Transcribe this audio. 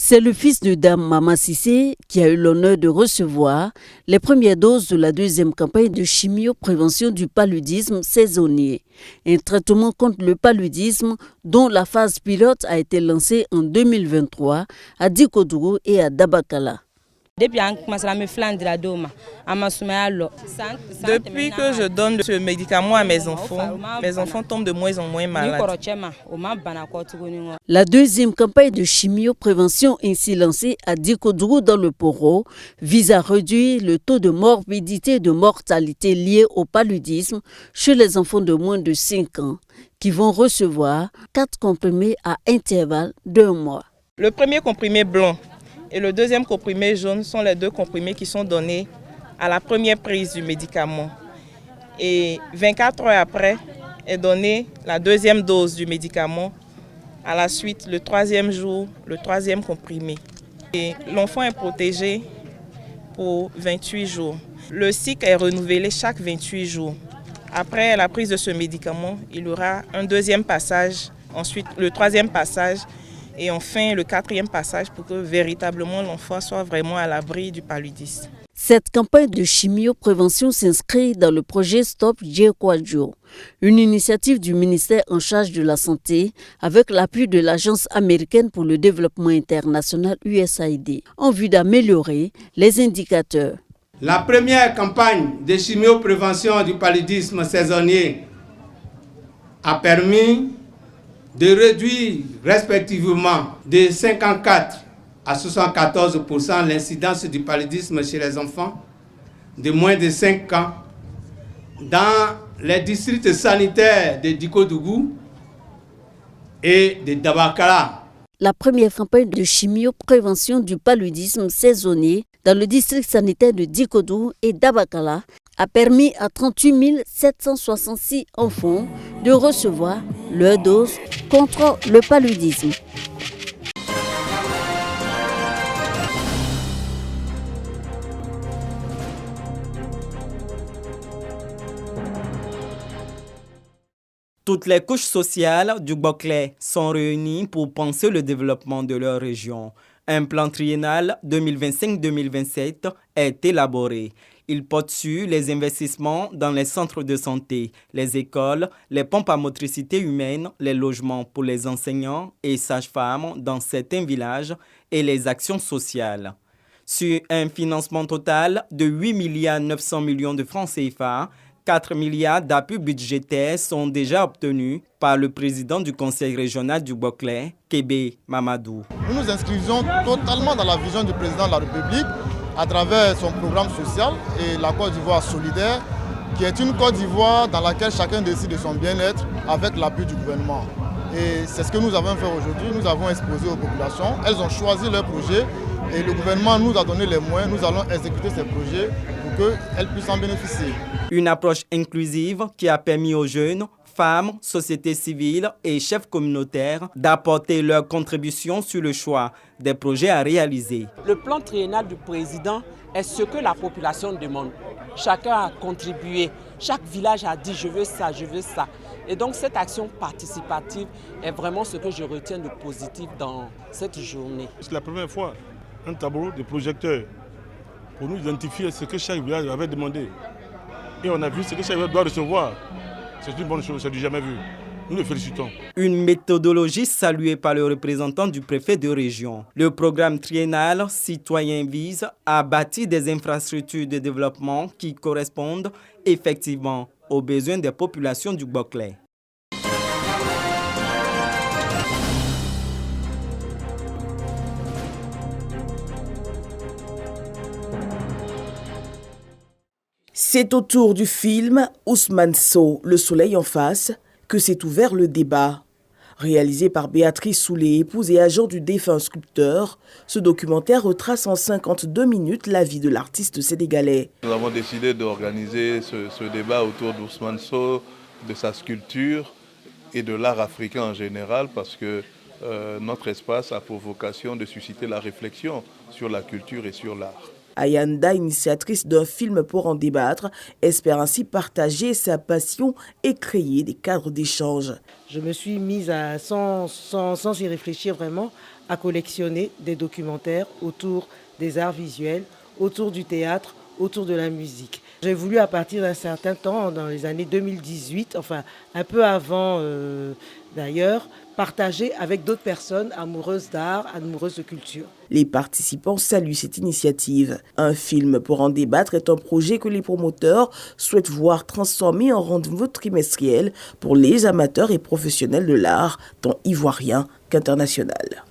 C'est le fils de Dame Mama Cissé qui a eu l'honneur de recevoir les premières doses de la deuxième campagne de chimio-prévention du paludisme saisonnier. Un traitement contre le paludisme dont la phase pilote a été lancée en 2023 à Dikodougou et à Dabakala. Depuis que je donne ce médicament à mes enfants tombent de moins en moins malades. La deuxième campagne de chimio-prévention ainsi lancée à Dikodougou dans le Poro vise à réduire le taux de morbidité et de mortalité lié au paludisme chez les enfants de moins de 5 ans qui vont recevoir 4 comprimés à intervalle d'1 mois. Le premier comprimé blanc et le deuxième comprimé jaune sont les 2 comprimés qui sont donnés à la première prise du médicament. Et 24 heures après est donnée la deuxième dose du médicament. À la suite, le 3e jour, le 3e comprimé. Et l'enfant est protégé pour 28 jours. Le cycle est renouvelé chaque 28 jours. Après la prise de ce médicament, il y aura un 2e passage, ensuite le 3e passage, et enfin le 4e passage pour que véritablement l'enfant soit vraiment à l'abri du paludisme. Cette campagne de chimio-prévention s'inscrit dans le projet Stop Djekwadjo, une initiative du ministère en charge de la Santé avec l'appui de l'Agence américaine pour le développement international USAID, en vue d'améliorer les indicateurs. La première campagne de chimio-prévention du paludisme saisonnier a permis de réduire respectivement de 54 à 74% l'incidence du paludisme chez les enfants de moins de 5 ans dans les districts sanitaires de Dikodougou et de Dabakala. La première campagne de chimio-prévention du paludisme saisonnier dans le district sanitaire de Dikodougou et Dabakala a permis à 38 766 enfants de recevoir leur dose contre le paludisme. Toutes les couches sociales du Boclé sont réunies pour penser le développement de leur région. Un plan triennal 2025-2027 est élaboré. Il porte sur les investissements dans les centres de santé, les écoles, les pompes à motricité humaine, les logements pour les enseignants et sages-femmes dans certains villages et les actions sociales. Sur un financement total de 8,9 milliards de francs CFA, 4 milliards d'appuis budgétaires sont déjà obtenus par le président du conseil régional du Boclé, Kébé Mamadou. Nous nous inscrivons totalement dans la vision du président de la République à travers son programme social et la Côte d'Ivoire solidaire, qui est une Côte d'Ivoire dans laquelle chacun décide de son bien-être avec l'appui du gouvernement. Et c'est ce que nous avons fait aujourd'hui. Nous avons exposé aux populations. Elles ont choisi leur projet et le gouvernement nous a donné les moyens. Nous allons exécuter ces projets pour qu'elles puissent en bénéficier. Une approche inclusive qui a permis aux jeunes, femmes, sociétés civiles et chefs communautaires d'apporter leur contribution sur le choix des projets à réaliser. Le plan triennal du président est ce que la population demande. Chacun a contribué, chaque village a dit je veux ça, je veux ça. Et donc cette action participative est vraiment ce que je retiens de positif dans cette journée. C'est la première fois, un tableau de projecteurs pour nous identifier ce que chaque village avait demandé. Et on a vu ce que chaque village doit recevoir. C'est une bonne chose, c'est du jamais vu. Nous le félicitons. Une méthodologie saluée par le représentant du préfet de région. Le programme triennal citoyen vise à bâtir des infrastructures de développement qui correspondent effectivement aux besoins des populations du Boclé. C'est au tour du film Ousmane Sow, Le soleil en face, que s'est ouvert le débat. Réalisé par Béatrice Soulé, épouse et agent du défunt sculpteur, ce documentaire retrace en 52 minutes la vie de l'artiste sénégalais. Nous avons décidé d'organiser ce débat autour d'Ousmane Sow, de sa sculpture et de l'art africain en général, parce que notre espace a pour vocation de susciter la réflexion sur la culture et sur l'art. Ayanda, initiatrice d'un film pour en débattre, espère ainsi partager sa passion et créer des cadres d'échange. Je me suis mise sans y réfléchir vraiment à collectionner des documentaires autour des arts visuels, autour du théâtre, autour de la musique. J'ai voulu à partir d'un certain temps, dans les années 2018, enfin un peu avant d'ailleurs, partager avec d'autres personnes amoureuses d'art, amoureuses de culture. Les participants saluent cette initiative. Un film pour en débattre est un projet que les promoteurs souhaitent voir transformé en rendez-vous trimestriel pour les amateurs et professionnels de l'art, tant ivoirien qu'international.